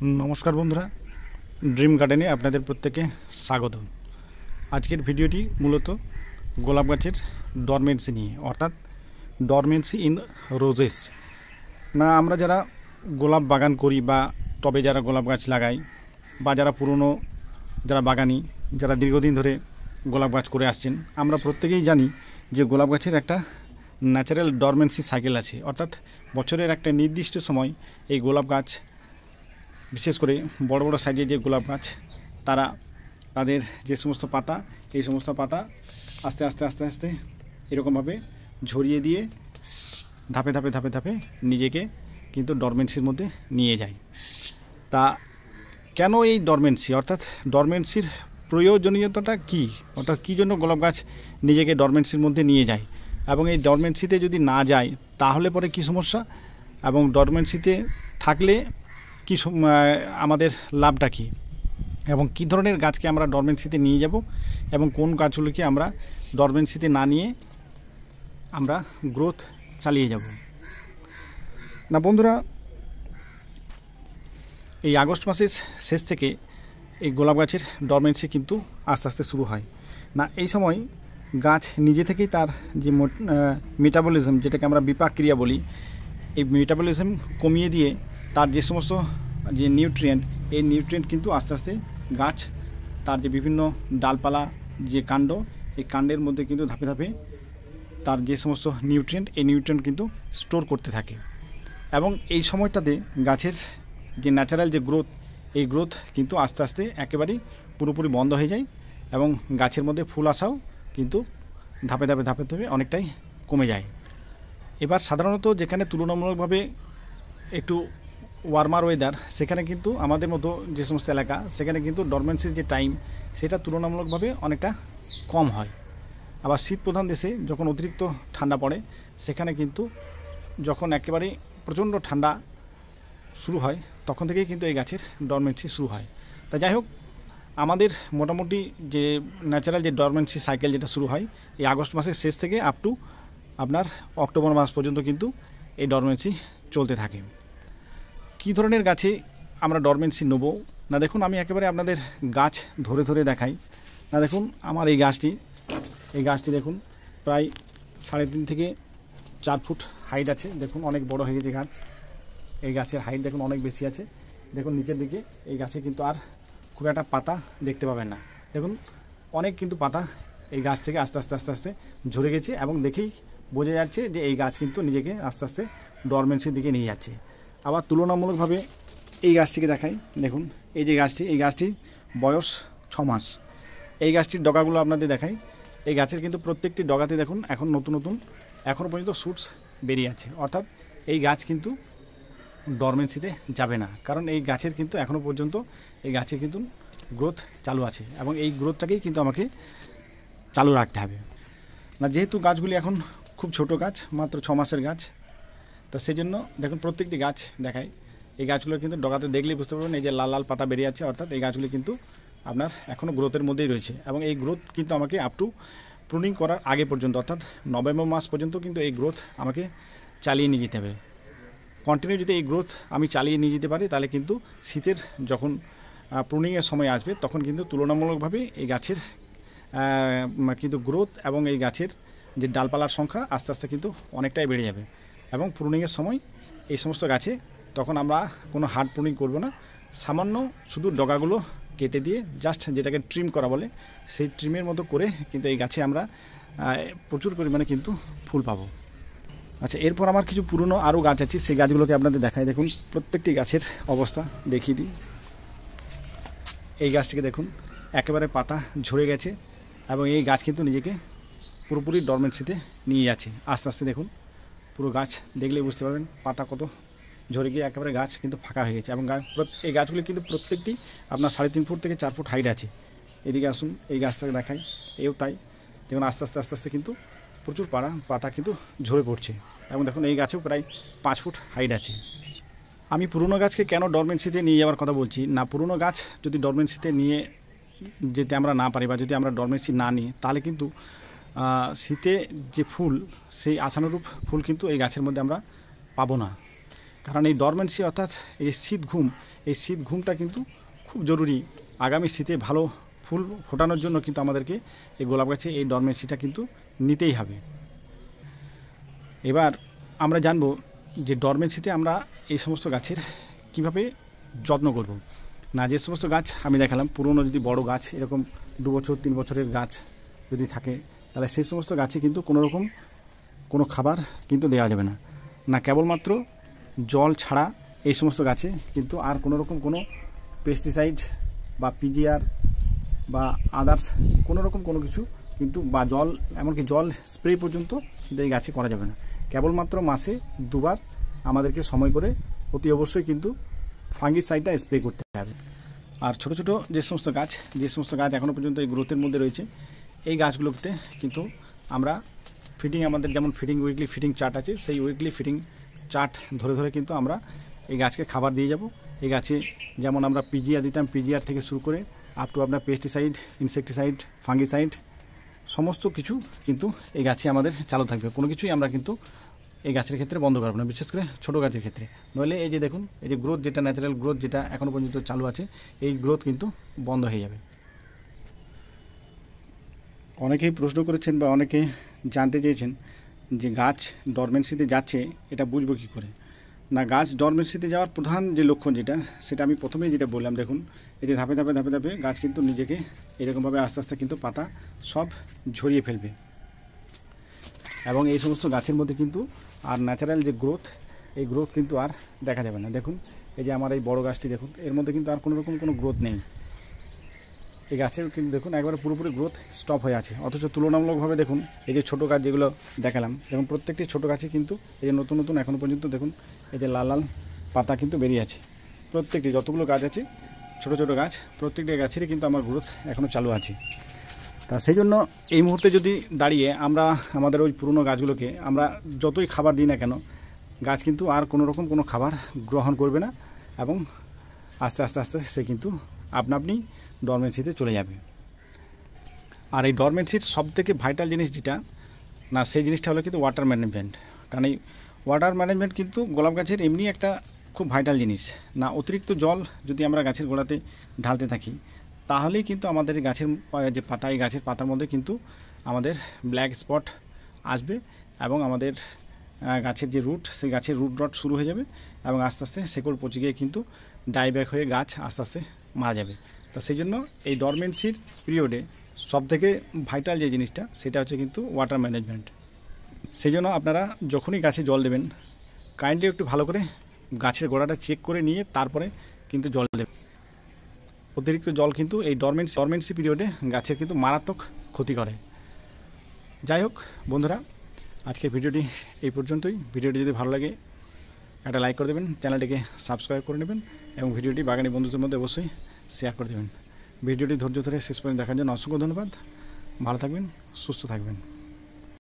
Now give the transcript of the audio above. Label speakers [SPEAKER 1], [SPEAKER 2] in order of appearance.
[SPEAKER 1] नमस्कार बंधुरा ड्रीम गार्डने आपनादेर प्रत्येके स्वागत। आजकेर भिडियोटी मूलत गोलाप गाछेर डरमेंसि निये अर्थात डरमेंसि इन रोजेस ना आमरा जारा गोलाप बागान करी बा टबे जारा गोलाप गाछ लागाई बा जारा पुरानो जारा बागानी जारा दीर्घदिन धरे गोलाप गाछ करे आसछेन आमरा प्रत्येकेई जानी जे गोलाप गाछेर एकटा न्याचाराल डरमेंसि साइकेल आछे अर्थात बछरेर एकटा निर्दिष्ट समय एई गोलाप गाछ विशेष करे बड़ बड़ साइजेर जे गोलाप गाछ तारा तादेर जे समस्त पाता এই সমস্ত পাতা আস্তে আস্তে আস্তে আস্তে এরকম ভাবে ঝরিয়ে দিয়ে ধাপে ধাপে ধাপে ধাপে নিজেকে কিন্তু ডরমেন্সির মধ্যে নিয়ে যায়। তা কেন এই ডরমেন্সি অর্থাৎ ডরমেন্সির প্রয়োজনীয়তাটা কি অর্থাৎ কী জন্য গোলাপ গাছ নিজেকে ডরমেন্সির মধ্যে নিয়ে যায় এবং এই ডরমেন্সিতে যদি না যায় তাহলে পরে কি সমস্যা এবং ডরমেন্সিতে থাকলে কি আমাদের লাভটা কী এবং কী ধরনের গাছকে আমরা ডরমেন্সিতে নিয়ে যাব এবং কোন গাছগুলোকে আমরা ডরমেন্সিতে না নিয়ে আমরা গ্রোথ চালিয়ে যাব না। বন্ধুরা এই আগস্ট মাসের শেষ থেকে এই গোলাপ গাছের ডরমেন্সি কিন্তু আস্তে আস্তে শুরু হয় না। এই সময় গাছ নিজে থেকেই তার যে মেটাবলিজম যেটাকে আমরা বিপাক ক্রিয়া বলি এই মেটাবলিজম কমিয়ে দিয়ে তার যে সমস্ত যে নিউট্রিয়েন্ট এই নিউট্রিয়েন্ট কিন্তু আস্তে আস্তে গাছ তার যে বিভিন্ন ডালপালা যে কাণ্ড এই কাণ্ডের মধ্যে কিন্তু ধাপে ধাপে তার যে সমস্ত নিউট্রিয়েন্ট এই নিউট্রিয়েন্ট কিন্তু স্টোর করতে থাকে এবং এই সময়টাতে গাছের যে ন্যাচারাল যে গ্রোথ এই গ্রোথ কিন্তু আস্তে আস্তে একেবারেই পুরোপুরি বন্ধ হয়ে যায় এবং গাছের মধ্যে ফুল আসাও কিন্তু ধাপে ধাপে ধাপে ধাপে অনেকটাই কমে যায়। এবার সাধারণত যেখানে তুলনামূলকভাবে একটু ওয়ার্মার ওয়েদার সেখানে কিন্তু আমাদের মতো যে সমস্ত এলাকা সেখানে কিন্তু ডরমেন্সির যে টাইম সেটা তুলনামূলকভাবে অনেকটা কম হয়। আবার শীত প্রধান দেশে যখন অতিরিক্ত ঠান্ডা পড়ে সেখানে কিন্তু যখন একেবারে প্রচণ্ড ঠান্ডা শুরু হয় তখন থেকেই কিন্তু এই গাছের ডরমেন্সি শুরু হয়। তা যাই হোক আমাদের মোটামুটি যে ন্যাচারাল যে ডরমেন্সি সাইকেল যেটা শুরু হয় এই আগস্ট মাসের শেষ থেকে আপ টু আপনার অক্টোবর মাস পর্যন্ত কিন্তু এই ডরমেন্সি চলতে থাকে। কী ধরনের গাছে আমরা ডরমেন্সি নেব না দেখুন আমি একেবারে আপনাদের গাছ ধরে ধরে দেখাই না। দেখুন আমার এই গাছটি দেখুন প্রায় 3.5 থেকে 4 ফুট হাইট আছে। দেখুন অনেক বড় হয়ে গেছে গাছ। এই গাছের হাইট দেখুন অনেক বেশি আছে। দেখুন নিচের দিকে এই গাছে কিন্তু আর খুব একটা পাতা দেখতে পাবেন না। দেখুন অনেক কিন্তু পাতা এই গাছ থেকে আস্তে আস্তে আস্তে আস্তে ঝরে গেছে এবং দেখেই বোঝা যাচ্ছে যে এই গাছ কিন্তু নিজেকে আস্তে আস্তে ডরমেন্সির দিকে নিয়ে যাচ্ছে। আবার তুলনামূলকভাবে এই গাছটিকে দেখাই। দেখুন এই যে গাছটি এই গাছটির বয়স 6 মাস। এই গাছটির ডগাগুলো আপনাদের দেখাই। এই গাছের কিন্তু প্রত্যেকটি ডগাতে দেখুন এখন নতুন নতুন এখনও পর্যন্ত শুটস বেরিয়ে আছে অর্থাৎ এই গাছ কিন্তু ডরমেন্সিতে যাবে না কারণ এই গাছের কিন্তু এখনও পর্যন্ত এই গাছের কিন্তু গ্রোথ চালু আছে এবং এই গ্রোথটাকেই কিন্তু আমাকে চালু রাখতে হবে না। যেহেতু গাছগুলি এখন খুব ছোট গাছ মাত্র 6 মাসের গাছ তা সেই জন্য দেখুন প্রত্যেকটি গাছ দেখায়। এই গাছগুলো কিন্তু ডগাতে দেখলেই বুঝতে পারবেন এই যে লাল লাল পাতা বেরিয়ে আছে অর্থাৎ এই গাছগুলি কিন্তু আপনার এখনও গ্রোথের মধ্যেই রয়েছে এবং এই গ্রোথ কিন্তু আমাকে আপ টু প্রুনিং করার আগে পর্যন্ত অর্থাৎ নভেম্বর মাস পর্যন্ত কিন্তু এই গ্রোথ আমাকে চালিয়ে নিয়ে যেতে হবে। কন্টিনিউ যদি এই গ্রোথ আমি চালিয়ে নিয়ে যেতে পারি তাহলে কিন্তু শীতের যখন প্রুনিংয়ের সময় আসবে তখন কিন্তু তুলনামূলকভাবে এই গাছের কিন্তু গ্রোথ এবং এই গাছের যে ডালপালার সংখ্যা আস্তে আস্তে কিন্তু অনেকটাই বেড়ে যাবে এবং প্রুনিংয়ের সময় এই সমস্ত গাছে তখন আমরা কোনো হার্ড প্রুনিং করব না, সামান্য শুধু ডগাগুলো কেটে দিয়ে জাস্ট যেটাকে ট্রিম করা বলে সেই ট্রিমের মতো করে কিন্তু এই গাছে আমরা প্রচুর পরিমাণে কিন্তু ফুল পাবো। আচ্ছা এরপর আমার কিছু পুরনো আরও গাছ আছে সেই গাছগুলোকে আপনাদের দেখাই। দেখুন প্রত্যেকটি গাছের অবস্থা দেখিয়ে দিই। এই গাছটিকে দেখুন একেবারে পাতা ঝরে গেছে এবং এই গাছ কিন্তু নিজেকে পুরোপুরি ডরমেন্সিতে নিয়ে যাচ্ছে আস্তে আস্তে। দেখুন পুরো গাছ দেখলেই বুঝতে পারবেন পাতা কত ঝরে গিয়ে একেবারে গাছ কিন্তু ফাঁকা হয়ে গেছে এবং এই গাছগুলি কিন্তু প্রত্যেকটি আপনার 3.5 ফুট থেকে 4 ফুট হাইট আছে। এদিকে আসুন এই গাছটাকে দেখাই এও তাই। দেখুন আস্তে আস্তে আস্তে আস্তে কিন্তু প্রচুর পাতা কিন্তু ঝরে পড়ছে এবং দেখুন এই গাছেও প্রায় 5 ফুট হাইট আছে। আমি পুরনো গাছকে কেন ডরমেন্সিতে নিয়ে যাওয়ার কথা বলছি না, পুরনো গাছ যদি ডরমেন্সিতে নিয়ে যেতে আমরা না পারি বা যদি আমরা ডরমেন্সি না নিই তাহলে কিন্তু শীতে যে ফুল সেই আশানুরূপ ফুল কিন্তু এই গাছের মধ্যে আমরা পাবো না কারণ এই ডরমেন্সি অর্থাৎ এই শীত ঘুমটা কিন্তু খুব জরুরি। আগামী শীতে ভালো ফুল ফোটানোর জন্য কিন্তু আমাদেরকে এই গোলাপ গাছে এই ডরমেন্সিটা কিন্তু নিতেই হবে। এবার আমরা জানবো যে ডরমেন্সিতে আমরা এই সমস্ত গাছের কিভাবে যত্ন করব। না, যে সমস্ত গাছ আমি দেখালাম পুরনো যদি বড় গাছ এরকম 2 বছর 3 বছরের গাছ যদি থাকে, তাহলে সেই সমস্ত গাছে কিন্তু কোনোরকম কোনো খাবার কিন্তু দেওয়া যাবে না। না, কেবলমাত্র জল ছাড়া এই সমস্ত গাছে কিন্তু আর কোনোরকম কোনো পেস্টিসাইড বা পিজিআর বা আদার্স কোনোরকম কোনো কিছু কিন্তু বা জল, এমনকি জল স্প্রে পর্যন্ত কিন্তু এই গাছে করা যাবে না। কেবলমাত্র মাসে 2 বার আমাদেরকে সময় করে অতি অবশ্যই কিন্তু ফাঙ্গিসাইডটা স্প্রে করতে হবে। আর ছোট ছোট যে সমস্ত গাছ এখনও পর্যন্ত এই গ্রোথের মধ্যে রয়েছে, এই গাছগুলোতে কিন্তু আমরা আমাদের যেমন উইকলি ফিডিং চার্ট আছে, সেই উইকলি ফিডিং চার্ট ধরে ধরে কিন্তু আমরা এই গাছকে খাবার দিয়ে যাব। এই গাছে যেমন আমরা পিজিআর দিতাম, পিজিআর থেকে শুরু করে আপ টু আপনার পেস্টিসাইড, ইনসেকটিসাইড, ফাঙ্গিসাইড সমস্ত কিছু কিন্তু এই গাছে আমাদের চালু থাকবে। কোনো কিছুই আমরা কিন্তু এই গাছের ক্ষেত্রে বন্ধ করবো না, বিশেষ করে ছোটো গাছের ক্ষেত্রে। নইলে এই যে দেখুন, এই যে গ্রোথ, যেটা ন্যাচারাল গ্রোথ যেটা এখনও পর্যন্ত চালু আছে, এই গ্রোথ কিন্তু বন্ধ হয়ে যাবে। অনেকেই প্রশ্ন করেছেন বা অনেকে জানতে চেয়েছেন যে গাছ ডরমেন্সিতে যাচ্ছে এটা বুঝবো কী করে। না, গাছ ডরমেন্সিতে যাওয়ার প্রধান যে লক্ষণ সেটা আমি প্রথমেই যেটা বললাম, দেখুন এই যে ধাপে ধাপে ধাপে ধাপে গাছ কিন্তু নিজেকে এরকমভাবে আস্তে আস্তে কিন্তু পাতা সব ঝরিয়ে ফেলবে, এবং এই সমস্ত গাছের মধ্যে কিন্তু আর ন্যাচারাল যে গ্রোথ, এই গ্রোথ কিন্তু আর দেখা যাবে না। দেখুন এই যে আমার এই বড় গাছটি দেখুন, এর মধ্যে কিন্তু আর কোনোরকম কোনো গ্রোথ নেই। এই গাছের কিন্তু দেখুন একবারে পুরোপুরি গ্রোথ স্টপ হয়ে আছে। অথচ তুলনামূলকভাবে দেখুন এই যে ছোটো গাছ যেগুলো দেখালাম, দেখুন প্রত্যেকটি ছোটো গাছে কিন্তু এই যে নতুন নতুন এখনও পর্যন্ত দেখুন এই যে লাল লাল পাতা কিন্তু বেরিয়ে আছে। প্রত্যেকটি যতগুলো গাছ আছে ছোটো ছোটো গাছ, প্রত্যেকটি গাছেরই কিন্তু আমার গ্রোথ এখনও চালু আছে। তা সেই জন্য এই মুহূর্তে যদি দাঁড়িয়ে আমরা আমাদের ওই পুরনো গাছগুলোকে আমরা যতই খাবার দিই না কেন, গাছ কিন্তু আর কোনোরকম কোনো খাবার গ্রহণ করবে না, এবং আস্তে আস্তে আস্তে সে কিন্তু আপনা আপনি ডরমেন্সিতে চলে যাবে। আর এই ডরমেন্সির সবথেকে ভাইটাল জিনিস যেটা না, সেই জিনিসটা হলো কিন্তু ওয়াটার ম্যানেজমেন্ট। কারণ এই ওয়াটার ম্যানেজমেন্ট কিন্তু গোলাপ গাছের এমনি একটা খুব ভাইটাল জিনিস। না, অতিরিক্ত জল যদি আমরা গাছের গোড়াতে ঢালতে থাকি, তাহলেই কিন্তু আমাদের গাছের যে পাতা, এই গাছের পাতার মধ্যে কিন্তু আমাদের ব্ল্যাক স্পট আসবে, এবং আমাদের গাছের যে রুট, সেই গাছের রুট রট শুরু হয়ে যাবে, এবং আস্তে আস্তে শেকড় পচে গিয়ে কিন্তু ডাইব্যাক হয়ে গাছ আস্তে আস্তে মারা যাবে। তা সেই জন্য এই ডরমেন্সির পিরিয়ডে সবথেকে ভাইটাল যে জিনিসটা সেটা হচ্ছে কিন্তু ওয়াটার ম্যানেজমেন্ট। সেই জন্য আপনারা যখনই গাছে জল দেবেন, কাইন্ডলি একটু ভালো করে গাছের গোড়াটা চেক করে নিয়ে তারপরে কিন্তু জল দেবেন। অতিরিক্ত জল কিন্তু এই ডরমেন্সি পিরিয়ডে গাছের কিন্তু মারাত্মক ক্ষতি করে। যাই হোক বন্ধুরা, আজকের ভিডিওটি এই পর্যন্তই। ভিডিওটি যদি ভালো লাগে একটা লাইক করে দেবেন, চ্যানেলটিকে সাবস্ক্রাইব করে নেবেন, এবং ভিডিওটি বাগানি বন্ধুদের মধ্যে অবশ্যই শেয়ার করে দেবেন। ভিডিওটি ধৈর্য ধরে শেষ পর্যন্ত দেখার জন্য অসংখ্য ধন্যবাদ। ভালো থাকবেন, সুস্থ থাকবেন।